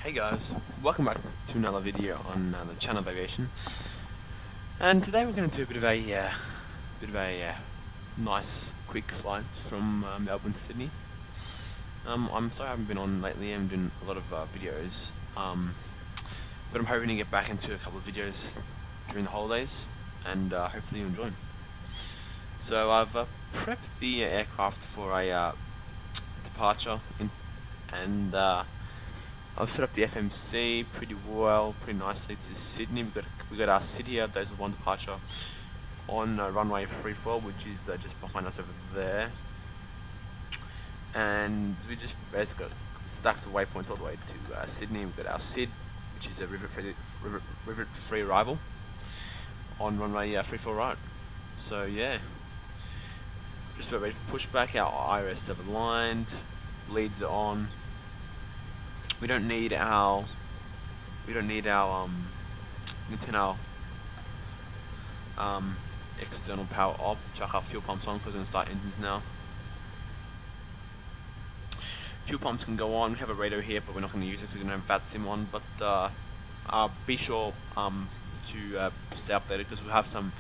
Hey guys, welcome back to another video on the channel of aviation. And today we're going to do a bit of a nice quick flight from Melbourne to Sydney. I'm sorry I haven't been on lately. I'm doing a lot of videos, but I'm hoping to get back into a couple of videos during the holidays, and hopefully you enjoy them. So I've prepped the aircraft for a departure, and I've set up the FMC pretty nicely to Sydney. We got our city out. There's one departure on runway 34, which is just behind us over there, and we just basically got stacks of waypoints all the way to Sydney. We've got our SID, which is a rivet free arrival on runway 34 right. So yeah, just about ready for pushback. Our IRS have aligned, leads are on. We don't need our internal external power off. Chuck our fuel pumps on because we're going to start engines now. Fuel pumps can go on. We have a radio here, but we're not going to use it because we don't have VATSIM on. But be sure to stay updated because we'll have some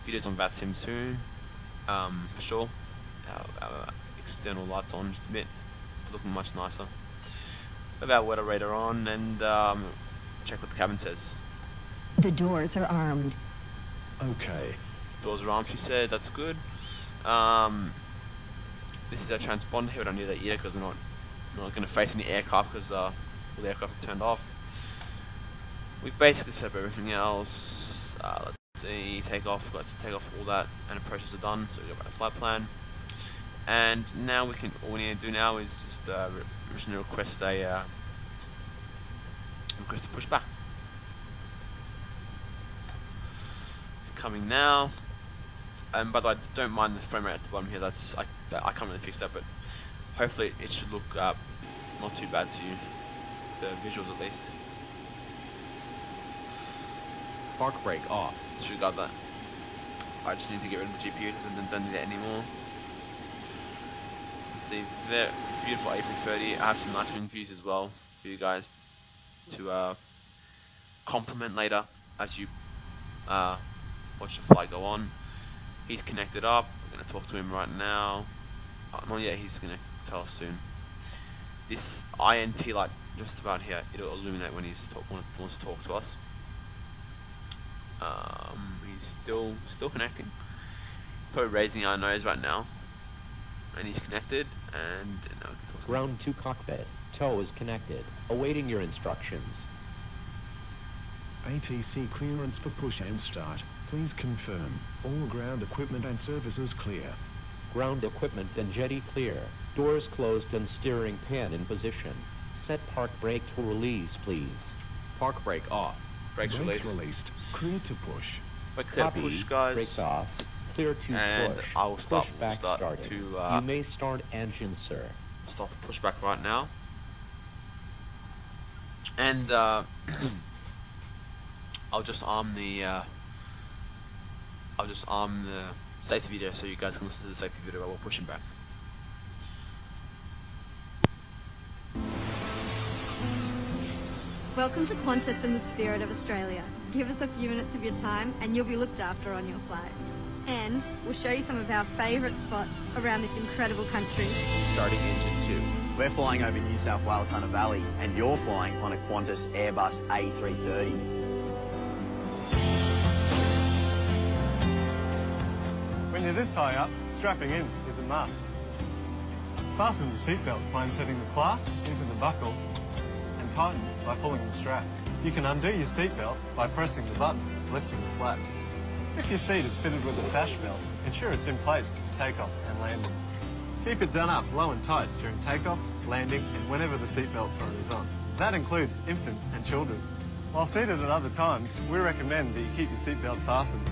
videos on VATSIM soon, for sure. Our external lights on just a bit. It's looking much nicer. With our weather radar on, and check what the cabin says. The doors are armed. Okay. Doors are armed, she said. That's good. This is our transponder here. We don't need that yet because we're not going to face any aircraft because all the aircraft are turned off. We've basically set up everything else. Let's see, takeoff. Got to take off all that, and approaches are done. So we go back to flight plan. And now all we need to do now is just request a pushback. It's coming now. And by the way, don't mind the frame rate at the bottom here. I can't really fix that, but hopefully it should look not too bad to you. The visuals at least. Park brake off. Should got that. I just need to get rid of the GPU because I don't need that anymore. See, very beautiful A330. I have some nice wind views as well for you guys to compliment later as you watch the flight go on. He's connected up. We're going to talk to him right now. Well, yeah, he's going to tell us soon. This INT light just about here, it'll illuminate when he's wants to talk to us. He's still connecting. Probably raising our nose right now. And he's connected, and now we can talk to him. Ground 2 cockpit. Tow is connected. Awaiting your instructions. ATC clearance for push and start. Please confirm. All ground equipment and services clear. Ground equipment and jetty clear. Doors closed and steering pan in position. Set park brake to release, please. Park brake off. Brakes released. Clear to push. We're clear to push, guys. Brakes off. Clear to and push. I will start. Starting. To you may start engine, sir. Start the pushback right now. And I'll just arm the safety video so you guys can listen to the safety video while we're pushing back. Welcome to Qantas and the Spirit of Australia. Give us a few minutes of your time and you'll be looked after on your flight. And we'll show you some of our favourite spots around this incredible country. Starting engine 2. We're flying over New South Wales Hunter Valley, and you're flying on a Qantas Airbus A330. When you're this high up, strapping in is a must. Fasten your seatbelt by inserting the clasp into the buckle and tighten by pulling the strap. You can undo your seatbelt by pressing the button, lifting the flap. If your seat is fitted with a sash belt, ensure it's in place for takeoff and landing. Keep it done up low and tight during takeoff, landing, and whenever the seatbelt sign is on. That includes infants and children. While seated at other times, we recommend that you keep your seatbelt fastened.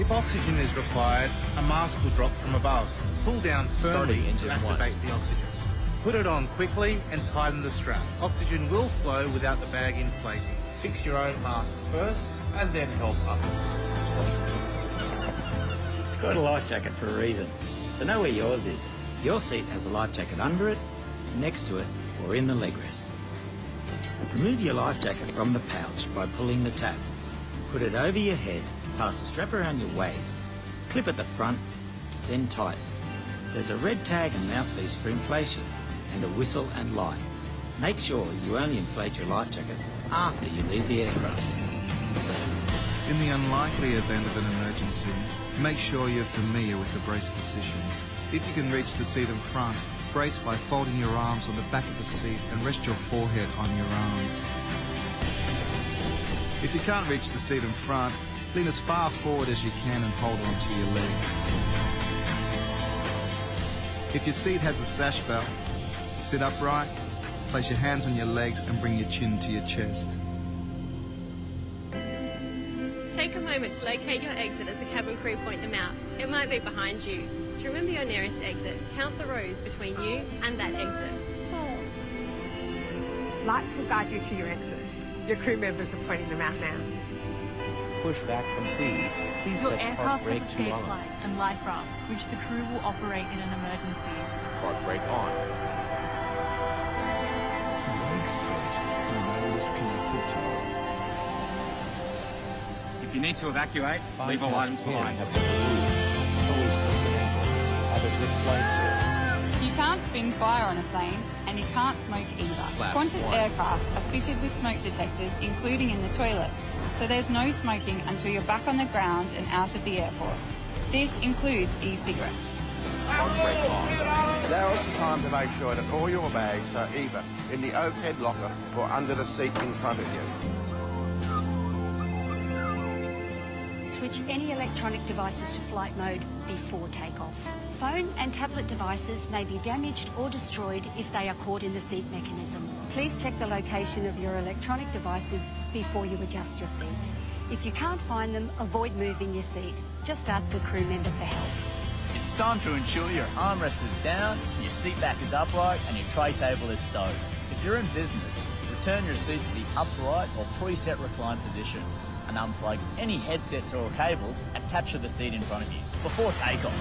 If oxygen is required, a mask will drop from above. Pull down firmly to activate the oxygen. Put it on quickly and tighten the strap. Oxygen will flow without the bag inflating. Fix your own mask first and then help others. You've got a life jacket for a reason, so know where yours is. Your seat has a life jacket under it, next to it, or in the leg rest. Remove your life jacket from the pouch by pulling the tab. Put it over your head, pass the strap around your waist, clip at the front, then tighten. There's a red tag and mouthpiece for inflation, and a whistle and light. Make sure you only inflate your life jacket after you leave the aircraft. In the unlikely event of an emergency, make sure you're familiar with the brace position. If you can reach the seat in front, brace by folding your arms on the back of the seat and rest your forehead on your arms. If you can't reach the seat in front, lean as far forward as you can and hold on to your legs. If your seat has a sash belt, sit upright, place your hands on your legs and bring your chin to your chest. Take a moment to locate your exit as the cabin crew point them out. It might be behind you. To remember your nearest exit, count the rows between you and that exit. Lights will guide you to your exit. Your crew members are pointing them out now. Pushback complete. Please Your set aircraft park has brake to escape on. flights and life rafts, which the crew will operate in an emergency. Park brake on. Brake set. Email disconnected to. If you need to evacuate, leave all items behind. Have been removed. Always disconnected. Have a good flight, sir. You can't spin fire on a plane, and you can't smoke either. Flaps Qantas one. aircraft are fitted with smoke detectors, including in the toilets, so there's no smoking until you're back on the ground and out of the airport. This includes e-cigarettes. Park brake on. Now is the time to make sure that all your bags are either in the overhead locker or under the seat in front of you. Switch any electronic devices to flight mode before takeoff. Phone and tablet devices may be damaged or destroyed if they are caught in the seat mechanism. Please check the location of your electronic devices before you adjust your seat. If you can't find them, avoid moving your seat. Just ask a crew member for help. It's time to ensure your armrest is down, your seat back is upright, and your tray table is stowed. If you're in business, return your seat to the upright or preset recline position and unplug any headsets or cables attached to the seat in front of you before takeoff.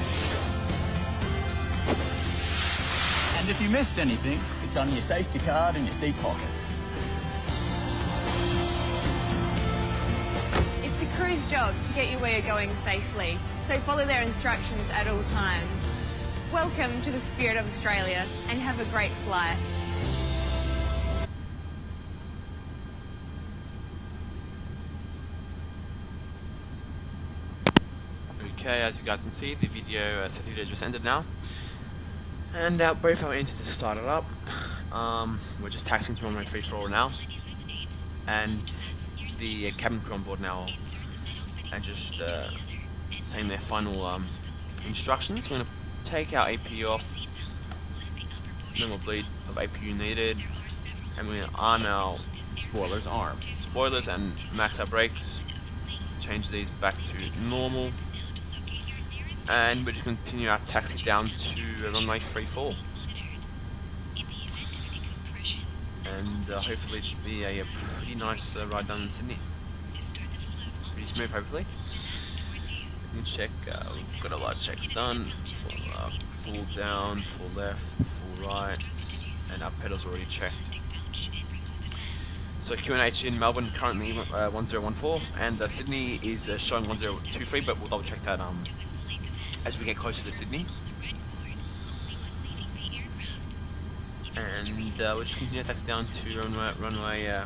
And if you missed anything, it's on your safety card in your seat pocket. It's the crew's job to get you where you're going safely, so follow their instructions at all times. Welcome to the Spirit of Australia and have a great flight. Okay, as you guys can see, the video just ended now, and both our engines have started up. We're just taxiing to runway 34 now, and the cabin crew on board now, and just saying their final instructions. We're going to take our APU off, no more bleed of APU needed, and we're going to arm our spoilers and max our brakes, change these back to normal. And we're just going to continue our taxi down to runway 34. And hopefully it should be a pretty nice ride down in Sydney. Pretty smooth, hopefully. You can check, we've got a lot of checks done. Full up, full down, full left, full right, and our pedals already checked. So QNH in Melbourne currently 1014, and Sydney is showing 1023, but we'll double check that as we get closer to Sydney. And we'll just continue to taxi down to runway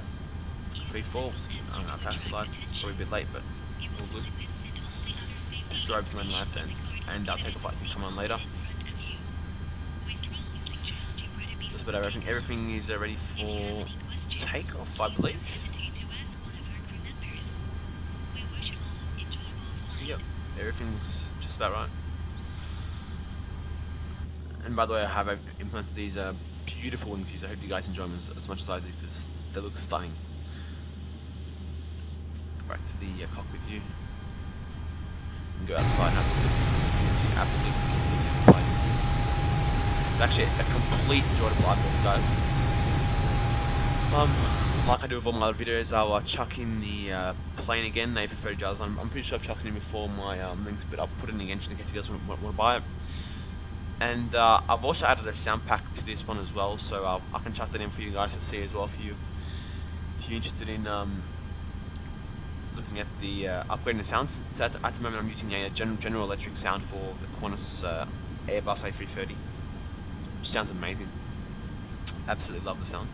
34. Our taxi lights, it's probably a bit late, but all good. Strobe lane lights and our takeoff light can come on later. Just about everything is ready for takeoff, I believe. Yep, everything's just about right. And by the way, I have implemented these beautiful wing views. I hope you guys enjoy them as much as I do, because they look stunning. Go back to the cockpit view. And go outside and have a look. It's absolutely beautiful flight. It's actually a complete joy to fly with, guys. Like I do with all my other videos, I'll chuck in the plane again, the A330. I'm pretty sure I've chucked it in before my links, but I'll put it in again just in case you guys want to buy it. And I've also added a sound pack to this one as well, so I can chuck that in for you guys to see as well, for you if you're interested in looking at the upgrading the sounds, so at the moment I'm using a General Electric sound for the Qantas Airbus A330, which sounds amazing. Absolutely love the sound.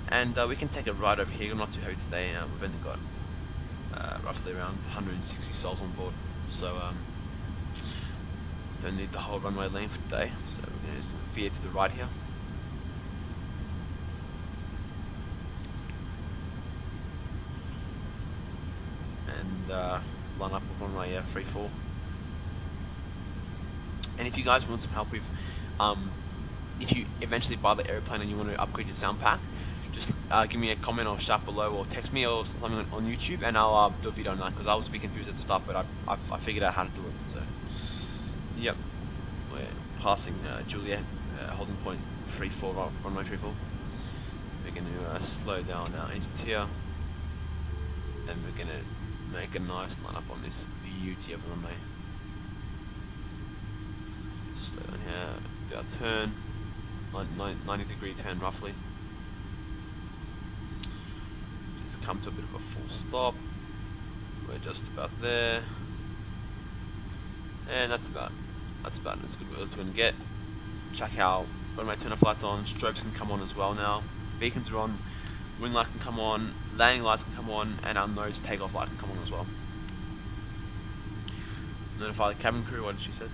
And we can take a ride over here. I'm not too heavy today. We've only got roughly around 160 souls on board, so don't need the whole runway length today. So we're going to just veer to the right here. And line up with runway 34. And if you guys want some help with, if you eventually buy the airplane and you want to upgrade your sound pack, just give me a comment or shout below or text me or something on YouTube, and I'll do a video on that, because I was a bit confused at the start, but I figured out how to do it. So, yep, we're passing Juliet, holding point 34, runway 34. We're going to slow down our engines here, and we're going to make a nice line up on this beauty of a runway. Slow down here, do our turn, 90-degree turn roughly. Just come to a bit of a full stop. We're just about there, and that's about as good as we can get. Check out runway turner flights on, strobes can come on as well now. Beacons are on, wing light can come on, landing lights can come on, and our nose takeoff light can come on as well. Notify the cabin crew, what did she say?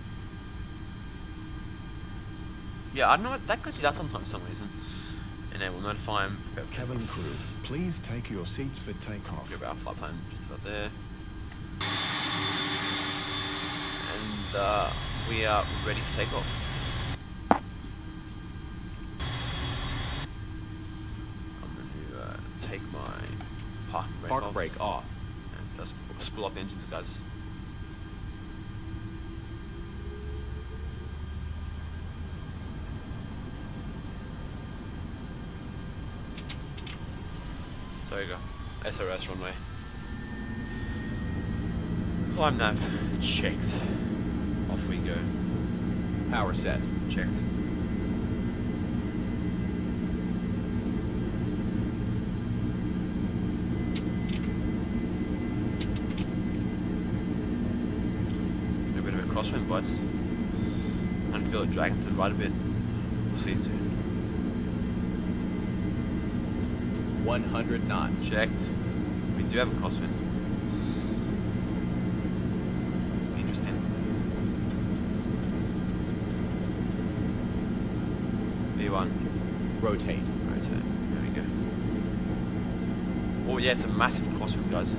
Yeah, I don't know what that glitches out sometimes for some reason. And then we'll notify him. Cabin crew, please take your seats for takeoff. Go about flight plan just about there. And we are ready for takeoff. I'm going to take my park brake off. And just spool up the engines, guys. So there you go, SRS runway. Climb nav checked. Off we go. Power set. Checked. A bit of a crosswind, boys. I can feel it dragging to the right a bit. We'll see soon. 100 knots. Checked. We do have a crosswind. Interesting. V1. Rotate. Rotate. There we go. Oh yeah, it's a massive crosswind, guys.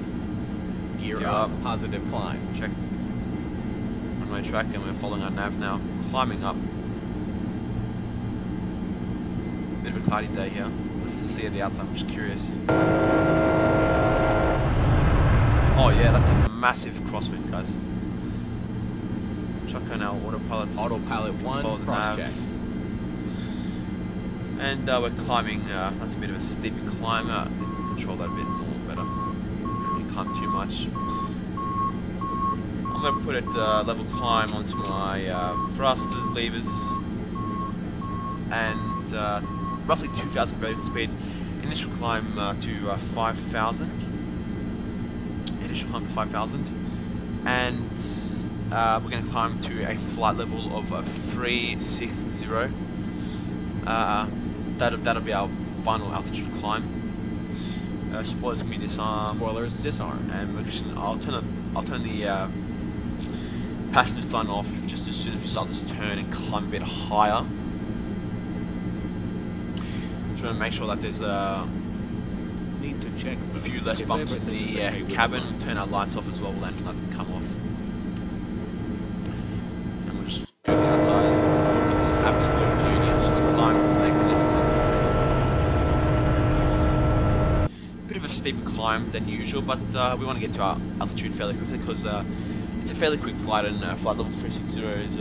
Gear up. Positive climb. Checked. Runway track, and we're following our nav now. Climbing up. Bit of a cloudy day here. Let's see at the outside, I'm just curious. Oh yeah, that's a massive crosswind, guys. Chuck on our autopilots. Autopilot 1, cross check. And we're climbing, that's a bit of a steeper climb. Control that a bit more better. Don't really climb too much. I'm going to put it level climb onto my thrusters, levers, and roughly 2,000 vertical speed. Initial climb to 5,000. Initial climb to 5,000. And we're going to climb to a flight level of 360. That'll be our final altitude climb. Spoilers can be disarmed. Spoilers disarmed. And we're just, I'll turn the passenger sign off just as soon as we start this turn and climb a bit higher. Just want to make sure that there's need to check a few less bumps in the cabin. We'll turn our lights off as well. Landing lights can come off. And we'll just go to the outside. Look at this absolute beauty. It's just climbed magnificent. Bit of a steeper climb than usual, but we want to get to our altitude fairly quickly because it's a fairly quick flight, and flight level 360 is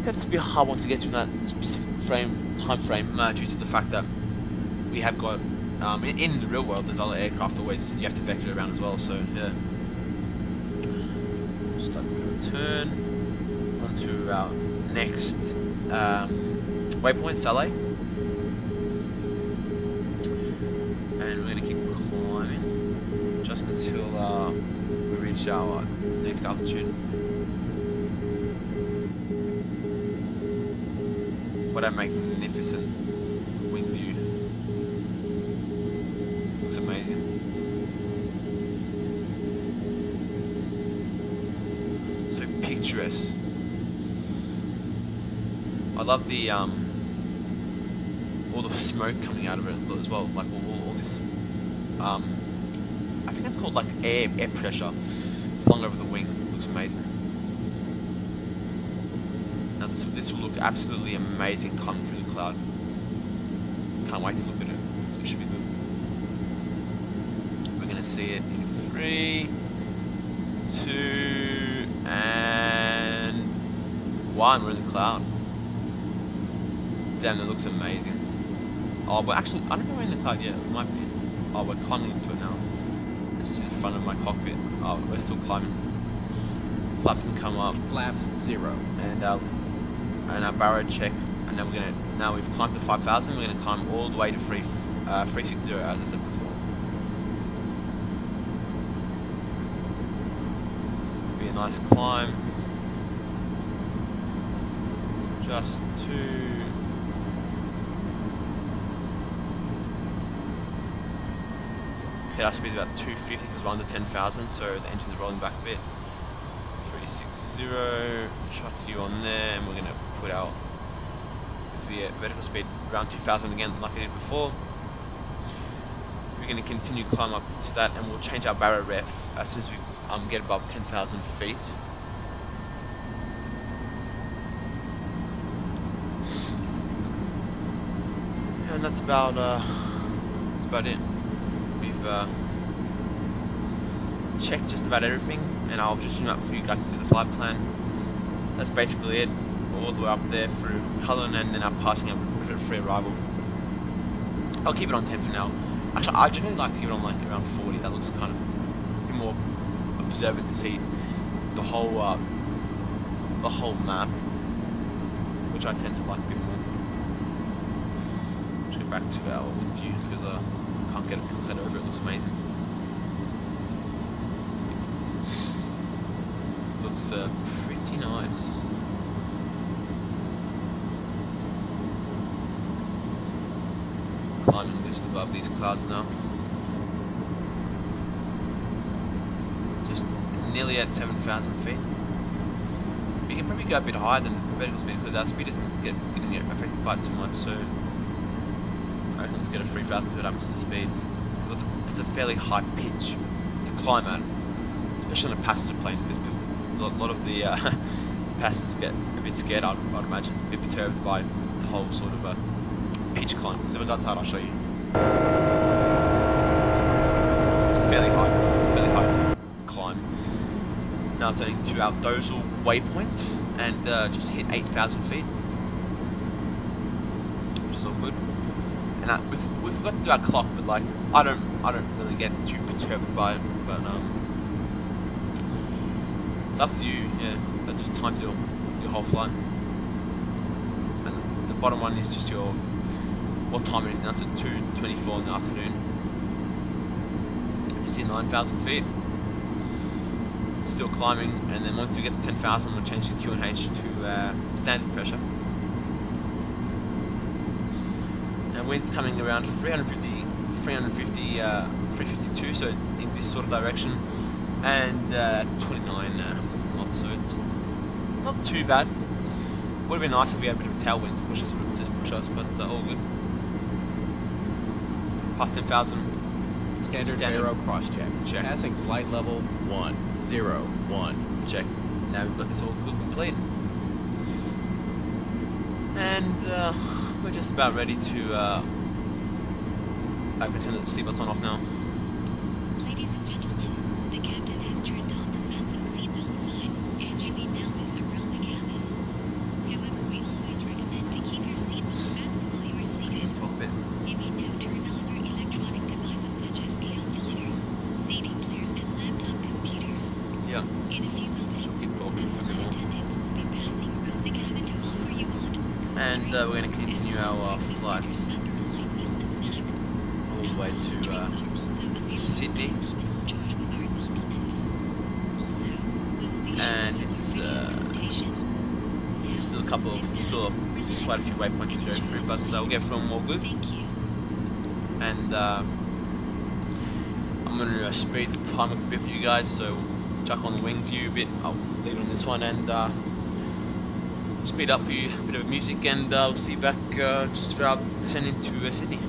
tends to be a hard one to get to in that specific time frame due to the fact that we have got in the real world there's other aircraft always you have to vector around as well. So yeah, just take a bit of a turn onto our next waypoint, Saleh. reach our next altitude. What a magnificent wing view. Looks amazing. So picturesque. I love the all the smoke coming out of it as well, like all this I think it's called like air pressure flung over the wing. Looks amazing. Now this will look absolutely amazing coming through the cloud. Can't wait to look at it. It should be good. We're gonna see it in 3, 2, and 1. We're in the cloud. Damn, that looks amazing. Oh, but actually, I don't know we're in the cloud yet. It might be. Oh, we're climbing into it now. This is in front of my cockpit. Oh, we're still climbing. Flaps can come up. Flaps 0. And our barrow check. And then now we've climbed to 5,000. We're gonna climb all the way to 360, as I said before. Be a nice climb. Just to. Okay, our speed is about 250 because we're under 10,000, so the engine's rolling back a bit. 360, chuck you on there, and we're going to put our vertical speed around 2,000 again, like I did before. We're going to continue climb up to that, and we'll change our barrow ref as soon as we get above 10,000 feet. And that's about it. We've checked just about everything, and I'll just zoom up for you guys to see the flight plan. That's basically it, all the way up there through Cullen, and then I'm passing up for free arrival. I'll keep it on 10 for now. Actually, I generally like to keep it on like around 40. That looks kind of a bit more observant to see the whole map, which I tend to like a bit more. Let's go back to our wind view because I can't get over it. Looks amazing. Looks pretty nice. Climbing just above these clouds now. Just nearly at 7,000 feet. We can probably go a bit higher than vertical speed because our speed isn't getting affected by it too much. So I reckon let's get a 3,000 to the speed. It's a fairly high pitch to climb at, especially on a passenger plane, because a lot of the passengers get a bit scared, I'd imagine, a bit perturbed by the whole sort of pitch climb. So if it goes hard, I'll show you. It's a fairly high climb. Now turning to our dorsal waypoint and just hit 8,000 feet, which is all good. And we forgot to do our clock, but like I don't really get too perturbed by it. But it's up to you. Yeah, that just times your whole flight. And the bottom one is just your what time it is now. So 2:24 in the afternoon. You see 9,000 feet. Still climbing, and then once we get to 10,000, we'll change the QNH to standard pressure. And wind's coming around 352, so in this sort of direction, and 29 knots, so it's not too bad. Would have been nice if we had a bit of a tailwind to push us, but all good. Past 10,000. Standard aero cross check. Passing flight level 101. Checked. Now we've got this all good complete. And we're just about ready to I can turn the seatbelts on off now. Ladies and gentlemen, the captain has turned on the fasten seatbelt sign, and you may now move around the cabin. However, we always recommend to keep your seatbelt fastened while you are seated. You may now turn on your electronic devices such as calculators, CD players, and laptop computers. Yeah. In a few moments, She'll keep talking for a bit more. attendants will be passing around the cabin to offer you water. And we're going to continue our flight all the way to Sydney. still quite a few waypoints to go through, but we'll get from all good. And I'm going to speed the time up a bit for you guys, so we'll chuck on the wing view a bit. I'll leave it on this one and speed up for you a bit of music, and we'll see you back just throughout descending to Sydney.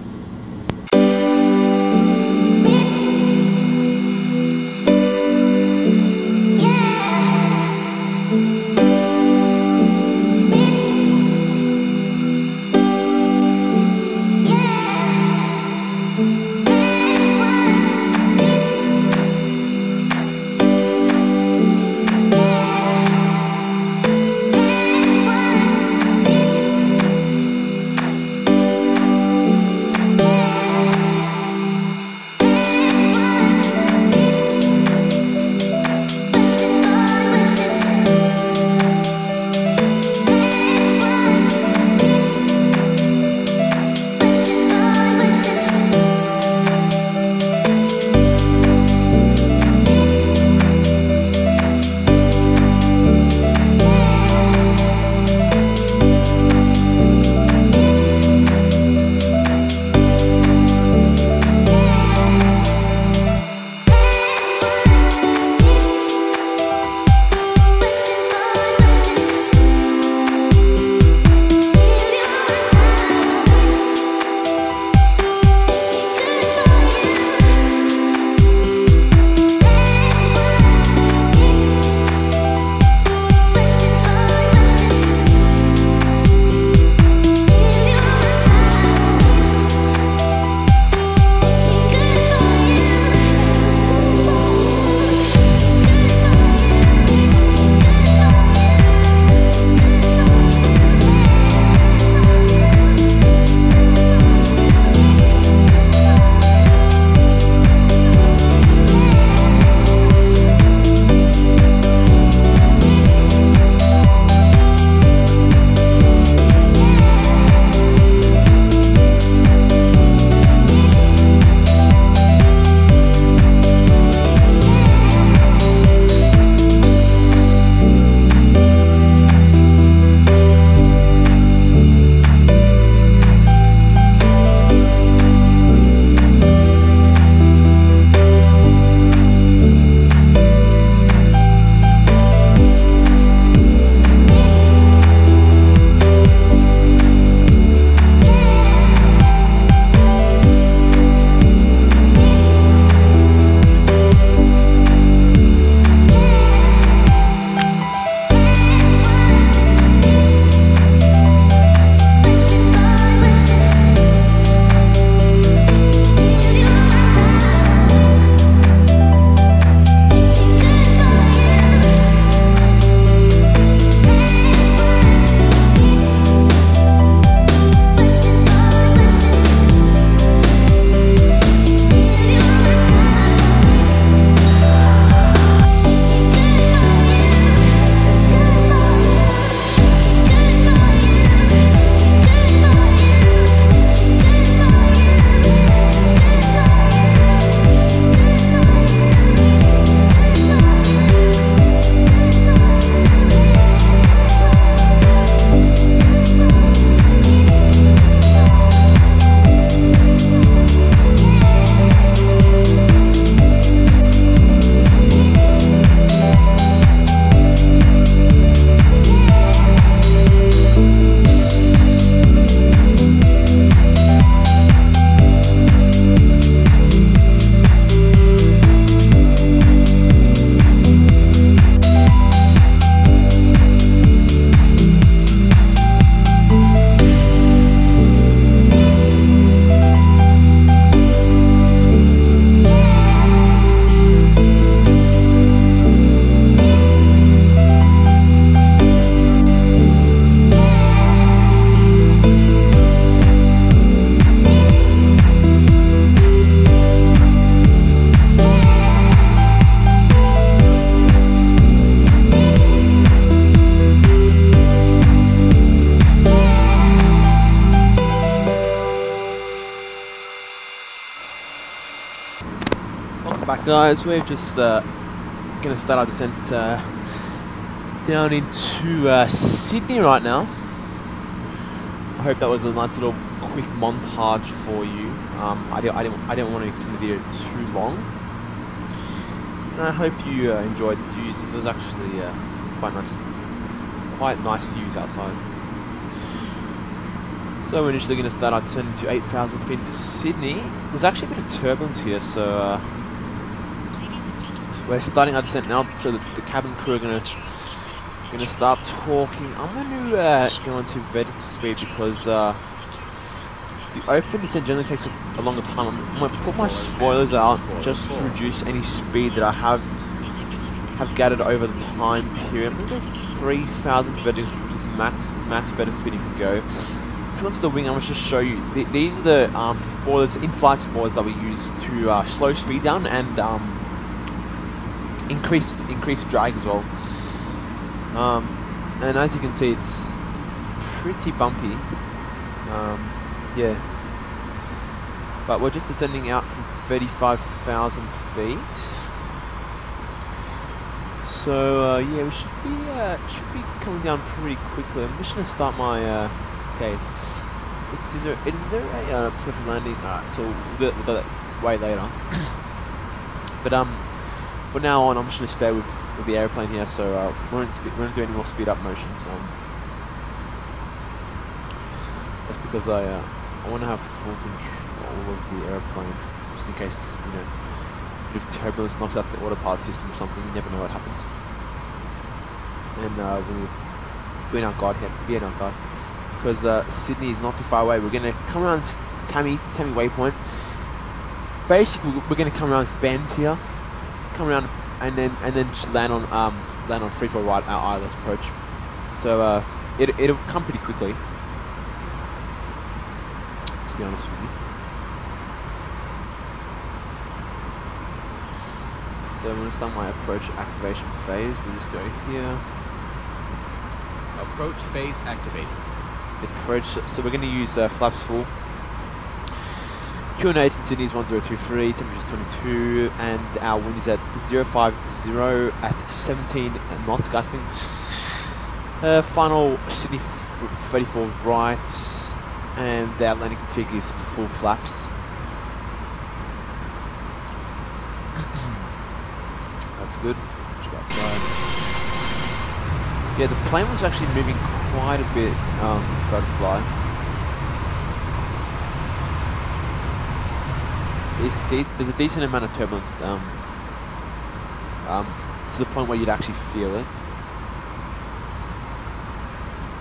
Welcome back, guys. We're just going to start our descent down into Sydney right now. I hope that was a nice little quick montage for you. I didn't want to extend the video too long, and I hope you enjoyed the views. It was actually quite nice views outside. So we're initially going to start our descent into 8,000 feet into Sydney. There's actually a bit of turbulence here, so we're starting our descent now. So the cabin crew are going to start talking. I'm going to go into vertical speed because the open descent generally takes a longer time. I'm going to put my spoilers out just to reduce any speed that I have gathered over the time period. I'm going to go 3,000 vertical speed, which is the max vertical speed you can go. If you want to the wing, I'm going to just show you. These are the spoilers, in-flight spoilers that we use to slow speed down and increase drag as well. And as you can see, it's pretty bumpy. Yeah. But we're just descending out from 35,000 feet. So yeah, we should be coming down pretty quickly. I'm just going to start my. Okay. Is there a perfect landing? Alright, so we'll do that way later. But for now on, I'm just going to stay with the airplane here. So we won't do any more speed up motions. That's because I want to have full control of the airplane, just in case if turbulence knocks out the autopilot system or something. You never know what happens. And we'll be in our guard here. Because Sydney is not too far away. We're going to come around Tammy Waypoint. Basically, we're going to come around this bend here, come around, and then just land on free fall right our ILS approach. So it'll come pretty quickly, to be honest with you. So I'm going to start my approach activation phase. We'll just go here. Approach phase activated. Approach, so we're going to use flaps full. QNH in Sydney is 1023, temperature is 22, and our wind is at 050 at 17 knots gusting. Final Sydney 34 right, and our landing config is full flaps. That's good. Let's go outside. Yeah, the plane was actually moving quite a bit before to fly. There's a decent amount of turbulence to the point where you'd actually feel it.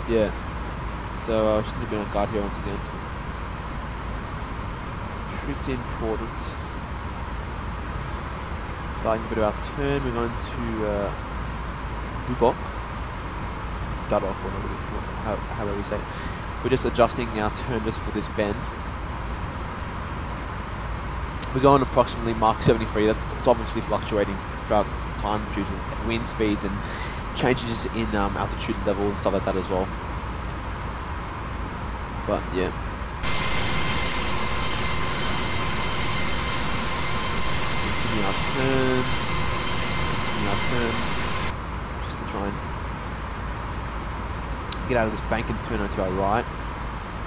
Yeah. So I just need to be on guard here once again. Pretty important. Starting a bit of our turn, we're going to Dudok, however we say it. We're just adjusting our turn just for this bend. We're going approximately Mach 73. That's obviously fluctuating throughout time due to wind speeds and changes in altitude level and stuff like that as well. But yeah. Continue our turn, just to try and get out of this bank and turn onto our right.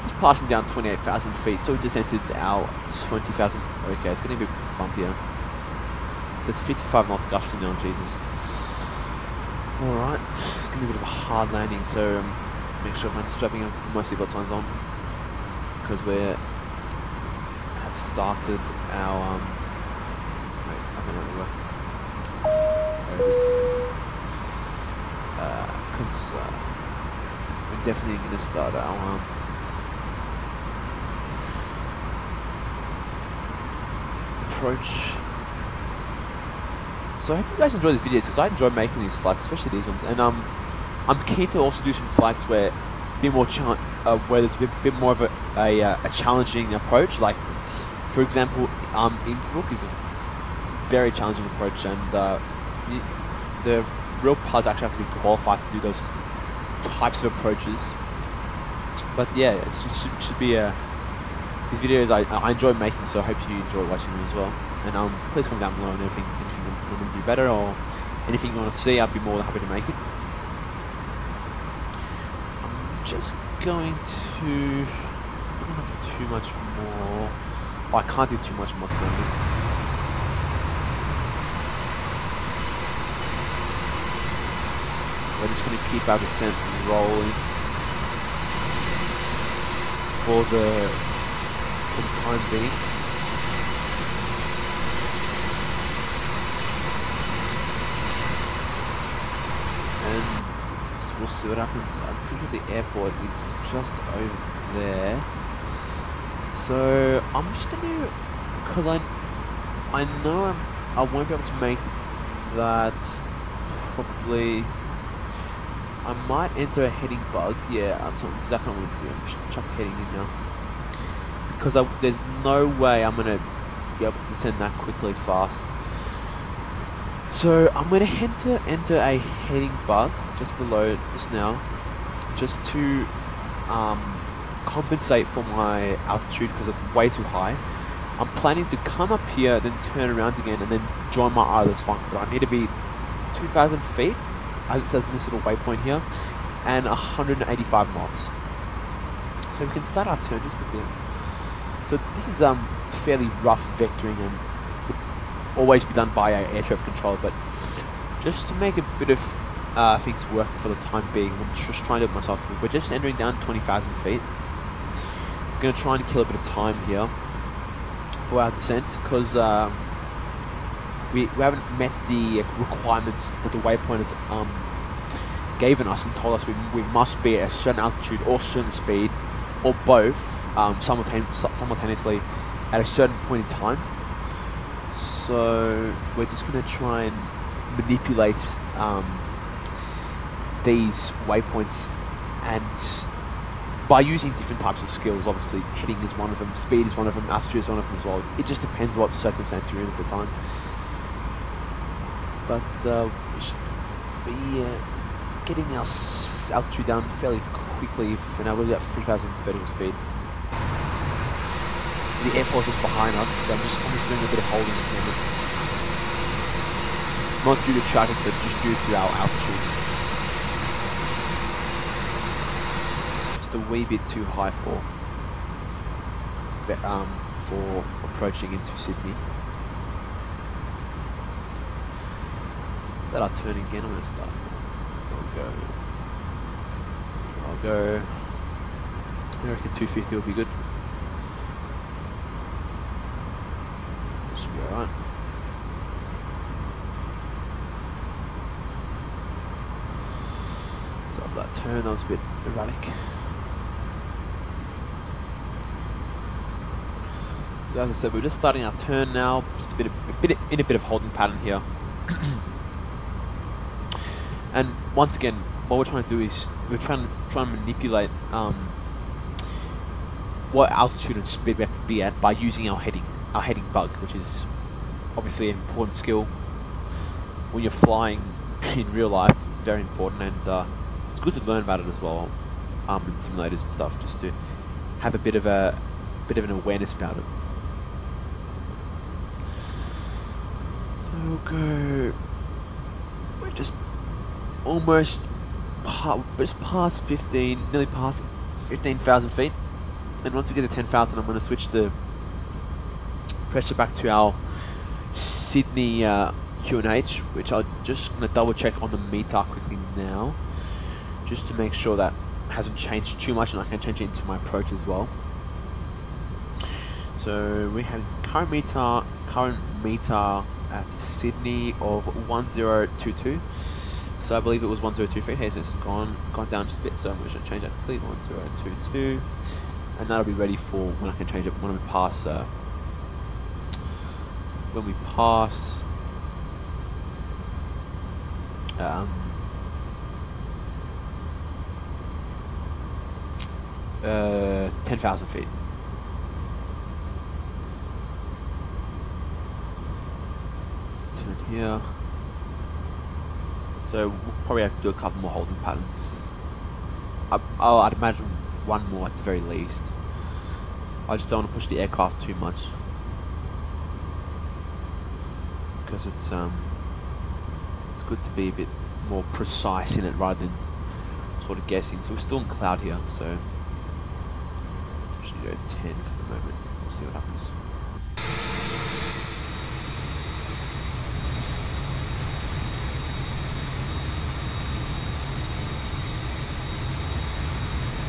Just passing down 28,000 feet, so we just entered our 20,000. Okay, it's getting a bit bumpier. There's 55 knots gusting now, Jesus. Alright, it's going to be a bit of a hard landing, so make sure everyone's strapping up my seatbelt signs on, because we have started our wait, I don't know where because we're definitely going to start our approach. So I hope you guys enjoy these videos, because I enjoy making these flights, especially these ones. And I'm keen to also do some flights where where there's a bit more of a challenging approach. Like, for example, Innsbruck is a very challenging approach, and the real pilots actually have to be qualified to do those types of approaches. But yeah, it should be these videos I enjoy making, so I hope you enjoy watching them as well. And please comment down below on anything you want to do better, or anything you want to see. I'd be more than happy to make it. just going to... I'm not do too much more. Oh, I can't do too much more. We're just going to keep our descent rolling for the time being. And we'll see what happens. I'm pretty sure the airport is just over there. So I'm just going to, because I know I won't be able to make that probably. I might enter a heading bug. Yeah, that's exactly what I'm going to do. I'm just chuck a heading in now. Because there's no way I'm going to be able to descend that quickly fast. So I'm going to enter a heading bug just below just now. Just to compensate for my altitude because it's way too high. I'm planning to come up here, then turn around again, and then join my island's flank. But I need to be 2,000 feet. As it says in this little waypoint here, and 185 knots. So we can start our turn just a bit. So this is fairly rough vectoring and would always be done by an air traffic controller, but just to make a bit of things work for the time being, I'm just trying to do it myself. We're just entering down 20,000 feet. I'm going to try and kill a bit of time here for our descent, because we haven't met the requirements that the waypointers given us and told us we must be at a certain altitude or certain speed, or both simultaneously at a certain point in time. So we're just going to try and manipulate these waypoints, and by using different types of skills. Obviously heading is one of them, speed is one of them, altitude is one of them as well. It just depends what circumstance you're in at the time. But we should be getting our altitude down fairly quickly. For now, we're at 3,000 vertical speed. The Air Force is behind us, so I'm just doing a bit of holding at the moment. Not due to traffic, but just due to our altitude. Just a wee bit too high for approaching into Sydney. Start our turn again. I'm going to start. I'll go. I reckon 250 will be good. Should be alright. So after that turn, that was a bit erratic. So as I said, we're just starting our turn now. Just in a bit of holding pattern here. And once again, what we're trying to do is we're trying to manipulate what altitude and speed we have to be at by using our heading bug, which is obviously an important skill when you're flying in real life. It's very important, and it's good to learn about it as well in simulators and stuff, just to have a bit of an awareness about it. So we'll go. We're just almost past 15, nearly past 15,000 feet. And once we get to 10,000, I'm going to switch the pressure back to our Sydney QNH, which I'm just going to double check on the meter quickly now, just to make sure that hasn't changed too much, and I can change it into my approach as well. So we have current meter at Sydney of 1022. So I believe it was 1023. Hey, so it's gone down just a bit. So I'm going to change that quickly. 1022, and that'll be ready for when I can change it when we pass. When we pass 10,000 feet. Turn here. So we'll probably have to do a couple more holding patterns. I'd imagine one more at the very least. I just don't want to push the aircraft too much, because it's good to be a bit more precise in it rather than sort of guessing. So we're still in cloud here, so should go 10 for the moment. We'll see what happens.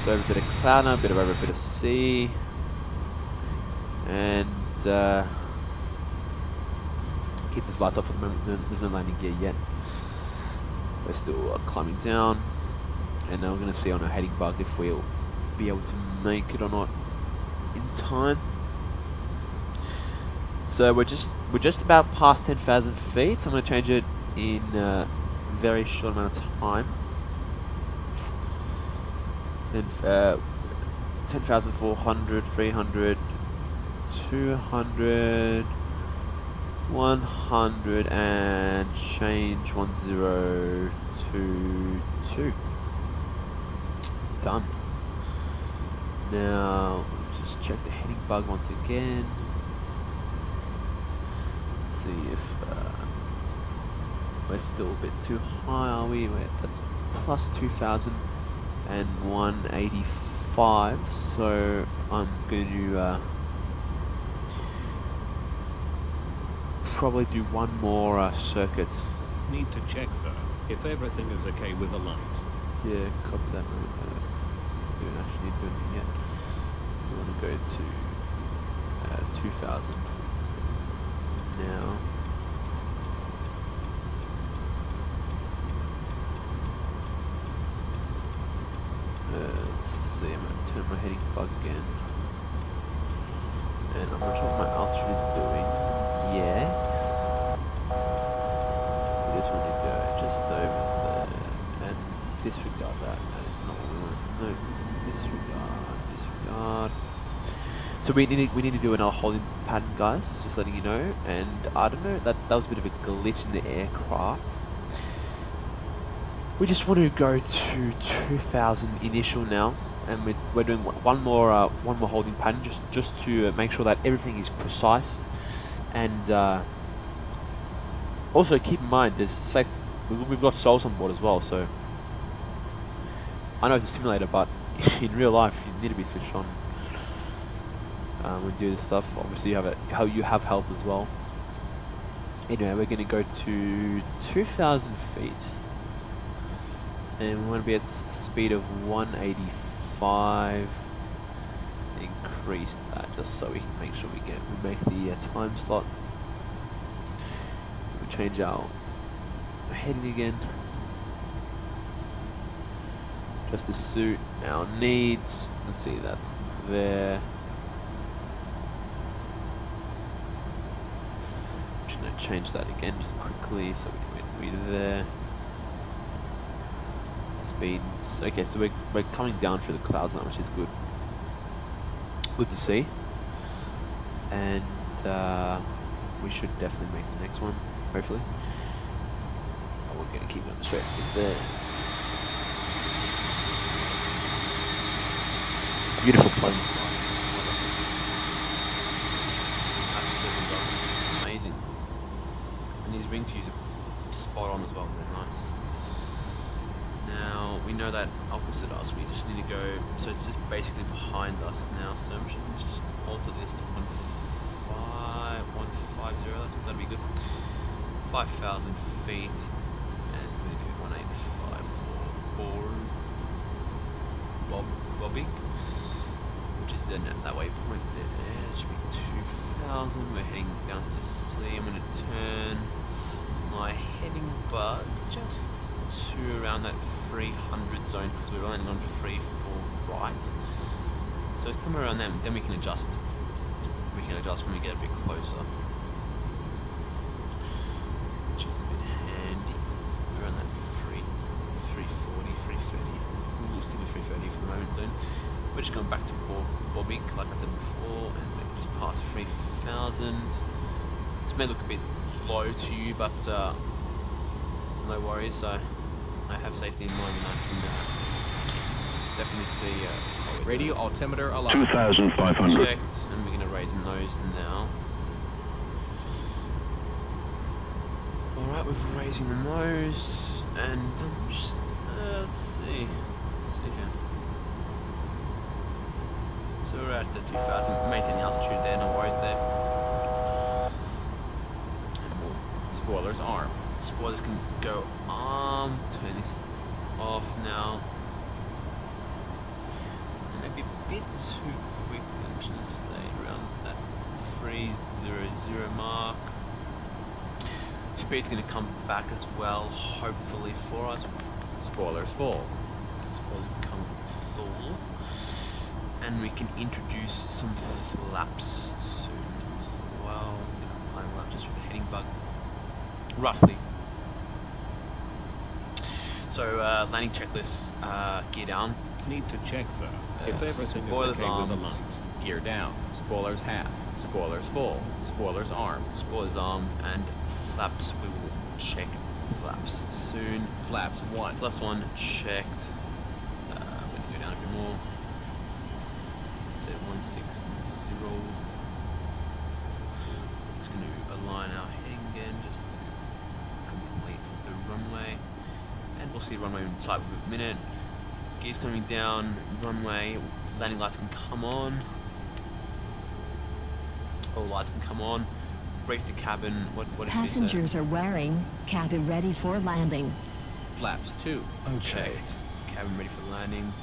So over a bit of cloud now, over a bit of sea, and keep his lights off for the moment. There's no landing gear yet. We're still climbing down, and now we're going to see on our heading bug if we'll be able to make it or not in time. So we're just about past 10,000 feet. So I'm going to change it in a very short amount of time. 10,400, 300, 200, 100, and change 1022. Done. Now just check the heading bug once again. See if we're still a bit too high. Are we? That's plus 2,185. So I'm going to probably do one more circuit. Need to check, sir, if everything is okay with the light. Yeah, copy that. We don't actually need to do anything yet. We want to go to 2,000 now. Let's see, I'm going to turn my heading bug again. And I'm not sure what my altitude is doing yet. We just want to go just over there and disregard that. That is not what we want. No, disregard. So we need to do another holding pattern, guys. Just letting you know. And I don't know, that was a bit of a glitch in the aircraft. We just want to go to 2,000 initial now, and we're doing one more holding pattern just to make sure that everything is precise. And also keep in mind, we've got souls on board as well. So I know it's a simulator, but in real life you need to be switched on when you do this stuff. Obviously you have help as well. Anyway, we're going to go to 2,000 feet. And we want to be at a speed of 185. Increase that just so we can make sure we make the time slot. We'll change our heading again, just to suit our needs. Let's see, that's there. I'm just going to change that again just quickly so we can read there. Speeds. Okay, so we're coming down through the clouds now, which is good. Good to see. And we should definitely make the next one, hopefully. Oh, we're going to keep going straight there. Beautiful plane flight. Absolutely love it. It's amazing. And these wing views are spot on as well. They're nice. Now we know that opposite us, we just need to go, so it's just basically behind us now, so I'm going to just alter this to 150, that'd be good. 5,000 feet, and we need to do 1854 bobbing, which is then at that waypoint there. It should be 2,000. We're heading down to the sea. I'm going to turn my heading bug just to around that 300 zone, because we're landing on 3 for right. So somewhere around there, then we can adjust. We can adjust when we get a bit closer, which is a bit handy. Around that 340, 330. We'll stick with 330 for the moment zone. We're just going back to bobbing, like I said before, and we're just past 3,000. This may look a bit low to you, but no worries. So I have safety in mind, and I can definitely see radio altimeter alive. 2,500 checked, and we're going to raise the nose now. Alright, we're raising the nose, and just let's see. Let's see here. So we're at the 2000, maintaining altitude there, no worries there. And more. Spoilers armed. Spoilers can go armed, turn this off now. And maybe a bit too quick, I'm just going to stay around that 300 mark. Speed's going to come back as well, hopefully for us. Spoilers full. Spoilers can come full. And we can introduce some flaps soon as well. Line up just with the heading bug. Roughly. So, landing checklist, gear down. Need to check, sir. If everything spoilers is okay armed. with the light. Gear down. Spoilers half. Spoilers full. Spoilers armed. Spoilers armed. And flaps, we will check flaps soon. Flaps 1. Flaps 1 checked. I'm going to go down a bit more. Let's say 160. It's going to align our heading again just to complete the runway. And we'll see runway in sight for a minute. Gears coming down, runway, landing lights can come on. All lights can come on. Brief the cabin. What did Passengers are wearing cabin ready for landing. Flaps 2. Checked. Cabin ready for landing.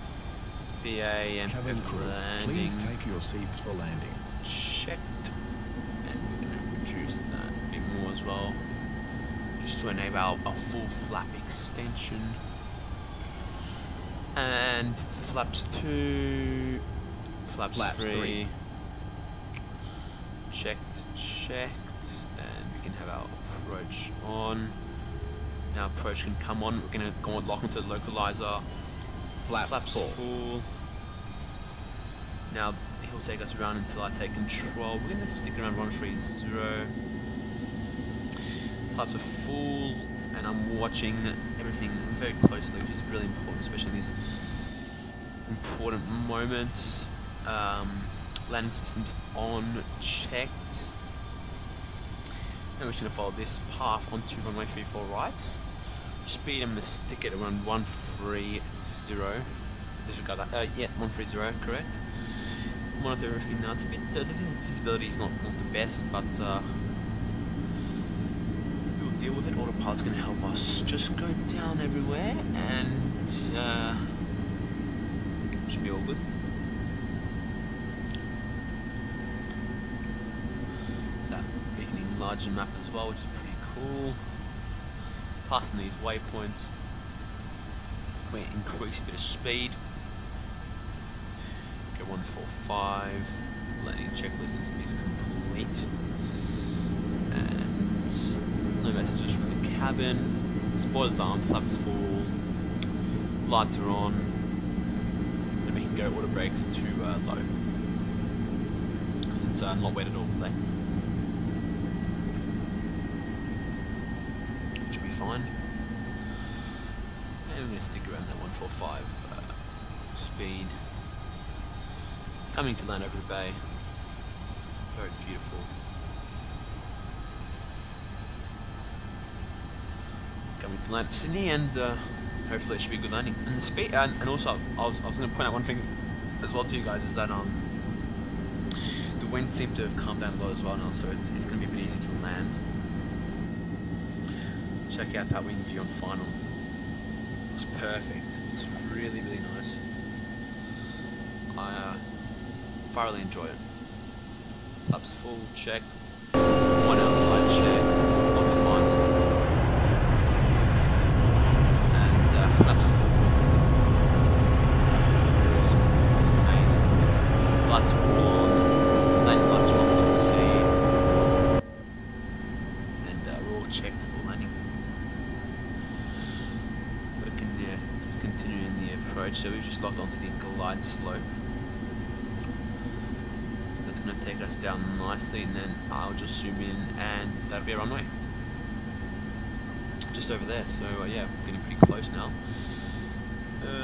BA and Cabin for crew, landing. please take your seats for landing. Checked. And we're going to reduce that a bit more as well, just to enable our full flap extension. And flaps 2, flaps 3. Checked, and we can have our approach on. Now approach can come on. We're going to go lock into the localizer. Flaps full. Now he'll take us around until I take control. We're going to stick around 130. Flaps are full, and I'm watching everything very closely, which is really important, especially in these important moments. Landing systems on, checked. And we're just going to follow this path onto runway 34 right. Speed, I'm going to stick it around 130. Disregard that. Yeah, 130, correct. Monitor everything now. It's a bit, the visibility is not the best, but we'll deal with it. Autopilot's going to help us just go down everywhere, and should be all good. Larger map as well, which is pretty cool. Passing these waypoints, we increase a bit of speed. Go 145. Landing checklist is complete, and no messages from the cabin. Spoilers armed, flaps full, lights are on, and we can go auto brakes to low because it's not wet at all today. Fine. And we're going to stick around that 145 speed. Coming to land over the bay. Very beautiful. Coming to land Sydney, and hopefully it should be a good landing. And the speed, and also I was going to point out one thing as well to you guys, is that the wind seemed to have calmed down a lot as well now, so it's going to be a bit easier to land. Check out that wind view on final. Looks perfect. Looks really, really nice. I thoroughly enjoy it. Flaps full, checked. One outside check on final. And flaps full. Awesome. Looks amazing. Lights are all on. Landing lights are on, as you can see. And we're all checked for landing. Let's continue in the approach. So we've just locked onto the glide slope. So that's going to take us down nicely, and then I'll just zoom in, and that'll be a runway. Just over there. So yeah, we're getting pretty close now.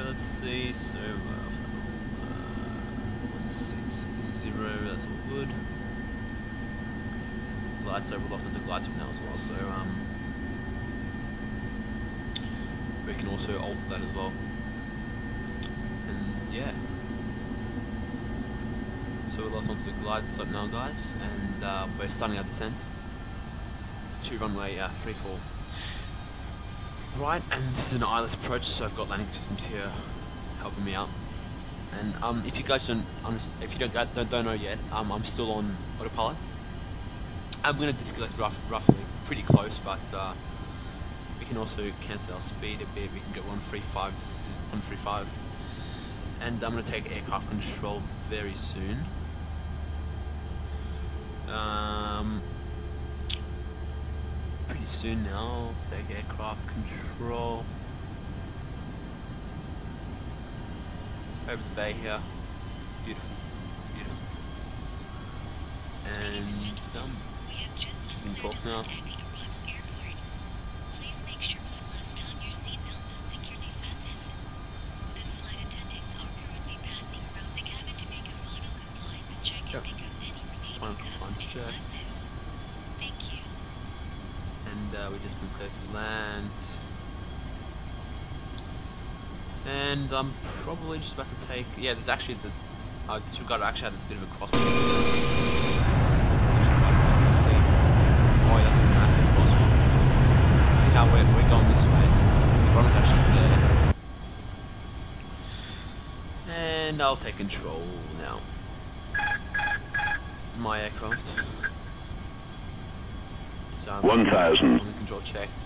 Let's see. So 160. That's all good. Glide slope. We're locked onto glide slope now as well. So we can also alter that as well. yeah. So we're locked onto the glide slope now, guys, and we're starting our descent to runway 34. Right, and this is an eyeless approach, so I've got landing systems here helping me out. And if you guys don't know yet, I'm still on autopilot. I'm going to disconnect roughly pretty close, but we can also cancel our speed a bit. We can go 135, and I'm going to take aircraft control very soon. Pretty soon now. Take aircraft control over the bay here. Beautiful, beautiful. And choosing torque now. Yep. Final compliance check. And we've just been cleared to land. And I'm probably just about to take. Yeah, there's actually the. Disregard actually had a bit of a crosswind. See. Oh, that's a massive crosswind. See how we're going this way. The front is actually there. And I'll take control now. My aircraft. So I'm 1,000. On the control checked.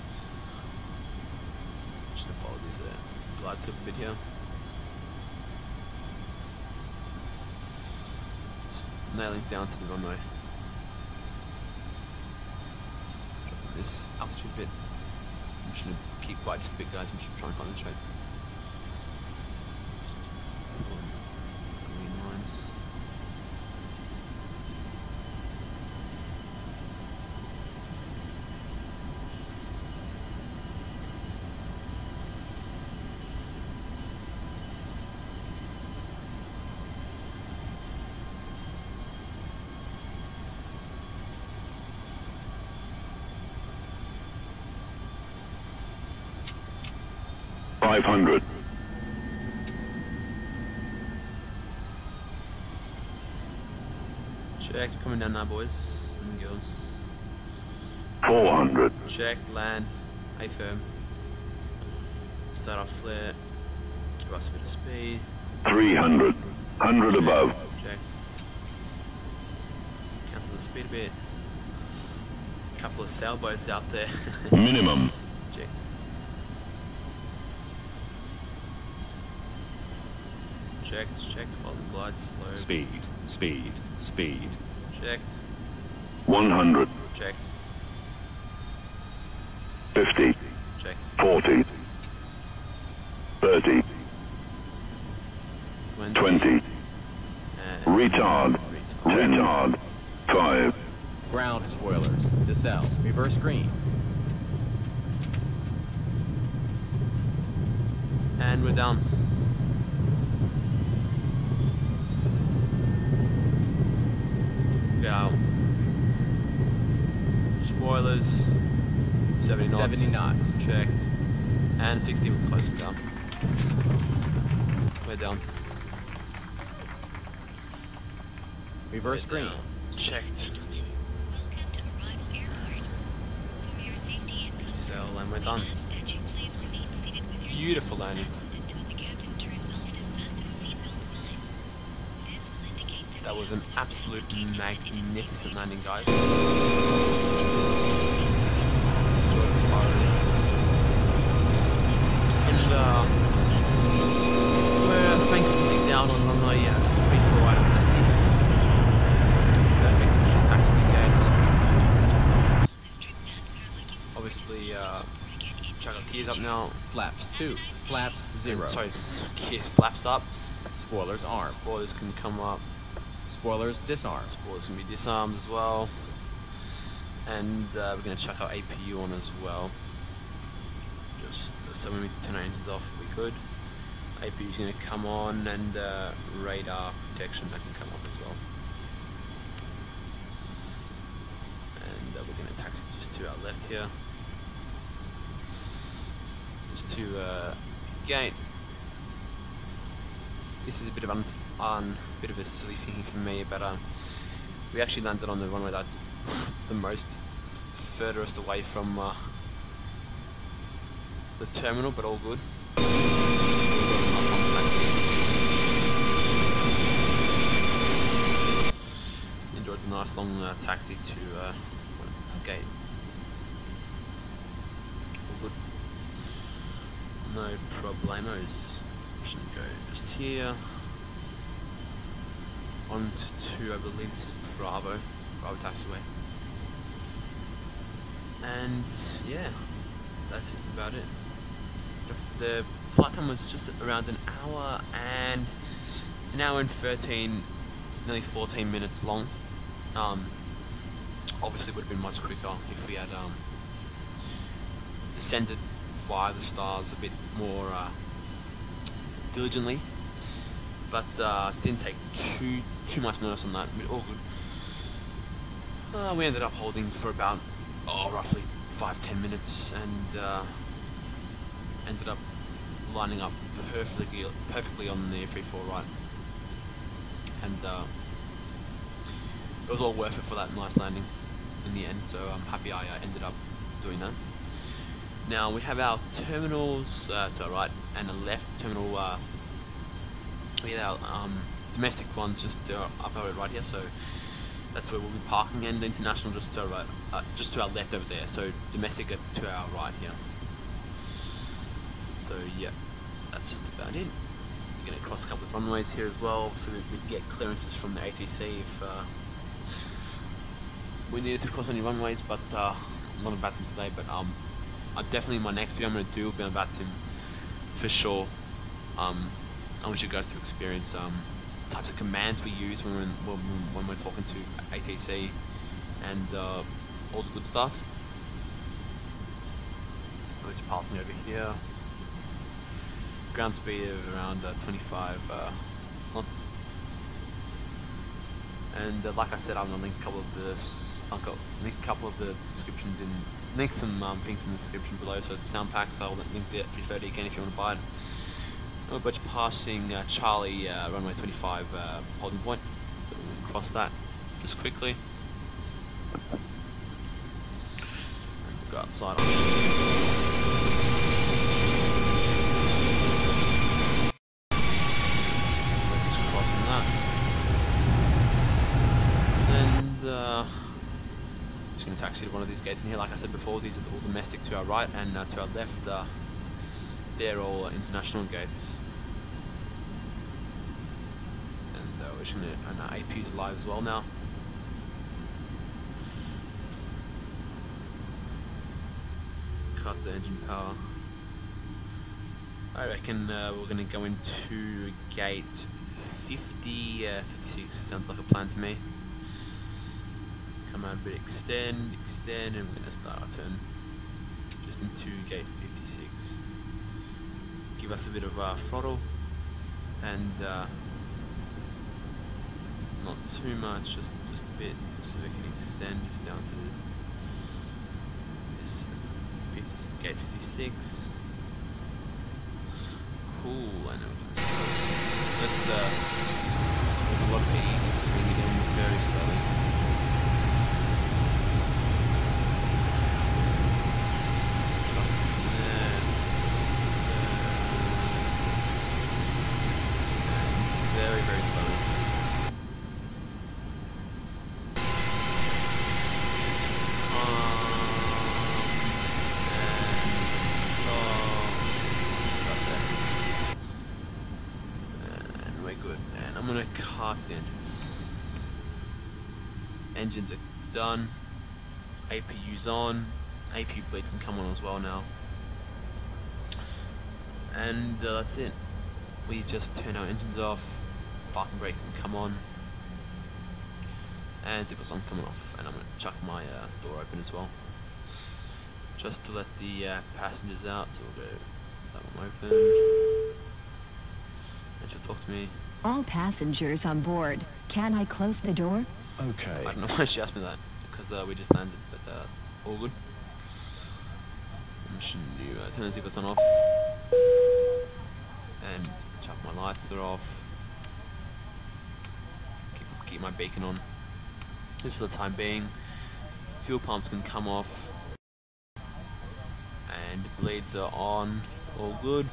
Just gonna follow these glide tip a bit here. Just nailing down to the runway. Dropping this altitude a bit. I'm just gonna keep quiet just a bit, guys. I'm just trying to concentrate. Green lines. $500. Checked, coming down now, boys and girls. 400. Checked, land, A firm. Start off flare. Give us a bit of speed. 300. 100 Checked, above. Checked. Cancel the speed a bit. A couple of sailboats out there. Minimum. Checked. Checked, follow the glide slope. Speed, speed, speed. Checked. 100. Checked. 50. Checked. 40. 30. 20. Retard. 10. Retard. 5. Ground spoilers. Decel. Reverse green. And we're down. Go. Spoilers. 70 knots. 70 knots. Checked. And 60, we're closing down. We're down. Reverse green. Checked. Cell, and we're done. Beautiful landing. That was an absolute magnificent landing, guys. Enjoy the firing. And we're thankfully down on runway 34 out in Sydney. Perfect taxi gate. Obviously, check our gears up now. Flaps 2. Flaps 0. Sorry, gears flaps up. Spoilers arm. Spoilers can come up. Spoilers disarm. Spoilers can be disarmed as well. And we're going to chuck our APU on as well. Just so when we turn our engines off, we could. APU is going to come on, and radar protection that can come off as well. And we're going to taxi just to our left here. Just to gate. this is a bit of bit of a silly thinking for me, but we actually landed on the runway that's the most furthest away from the terminal, but all good. Enjoyed the nice long taxi to a gate. All good. No problemos. We should go just here. On to I believe this is Bravo taxiway. And yeah, that's just about it. The flight time was just around an hour and 13, nearly 14 minutes long. Obviously would have been much quicker if we had descended via the stars a bit more diligently, but didn't take too much notice on that. All good. We ended up holding for about roughly 5-10 minutes, and ended up lining up perfectly on the free-fall right, and it was all worth it for that nice landing in the end. So I'm happy I ended up doing that. Now we have our terminals to our right and a left terminal. We have our domestic ones just up our right here, so that's where we'll be parking, and international just to our right, just to our left over there. So domestic to our right here. So yeah, that's just about it. We're going to cross a couple of runways here as well, so we get clearances from the ATC if we needed to cross any runways, but not on VATSIM today. But definitely my next video I'm going to do will be on VATSIM for sure. I want you guys to experience the types of commands we use when we're talking to ATC and all the good stuff. We're just passing over here. Ground speed of around 25 knots. And like I said, I'm gonna link a couple of the descriptions in, link some things in the description below. So the sound packs, I'll link the A330 again if you want to buy it. We're just passing Charlie runway 25 holding point, so we'll cross that just quickly. And we'll go outside. Just going to taxi to one of these gates in here. Like I said before, these are all domestic to our right, and to our left they're all international gates. And we're just going to, and our AP is live as well now. Cut the engine power. I reckon we're going to go into gate 56, sounds like a plan to me. Come out a bit, extend, and we're going to start our turn just into gate 56. Give us a bit of throttle, and not too much, just a bit, so we can extend just down to this gate 56. Cool, and we're going to just with a lot of ease, just bring it in very slowly. Very slowly. And we're good. And I'm gonna cut the engines. Engines are done. APU's on. APU bleed can come on as well now. And that's it. We just turn our engines off. Parking brake can come on, and zipper on coming off, and I'm going to chuck my door open as well, just to let the passengers out. So we'll go that one open, and she'll talk to me. All passengers on board. Can I close the door? Okay. I don't know why she asked me that, because we just landed, but all good. I'm just going to turn the zippers on off, and chuck my lights are off. keep my beacon on just for the time being. Fuel pumps can come off, and the bleeds are on, all good.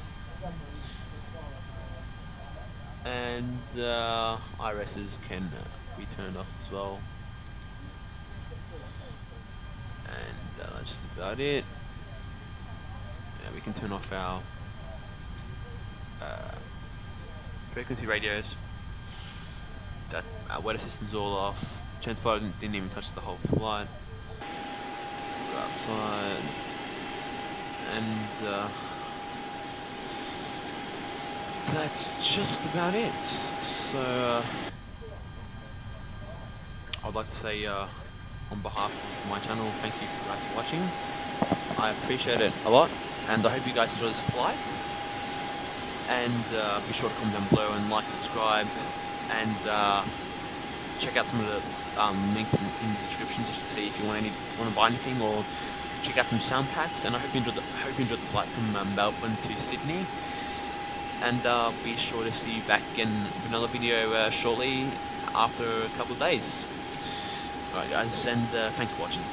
And IRSs can be turned off as well. And that's just about it. We can turn off our frequency radios. That our weather system's all off. Transponder didn't even touch the whole flight. We're outside, and that's just about it. So I'd like to say, on behalf of my channel, thank you guys for watching. I appreciate it a lot, and I hope you guys enjoy this flight. And be sure to comment down below and like, subscribe, and check out some of the links in the description just to see if you want to buy anything, or check out some sound packs. And I hope you enjoyed the flight from Melbourne to Sydney. And be sure to see you back again with another video shortly after a couple of days. Alright guys, and thanks for watching.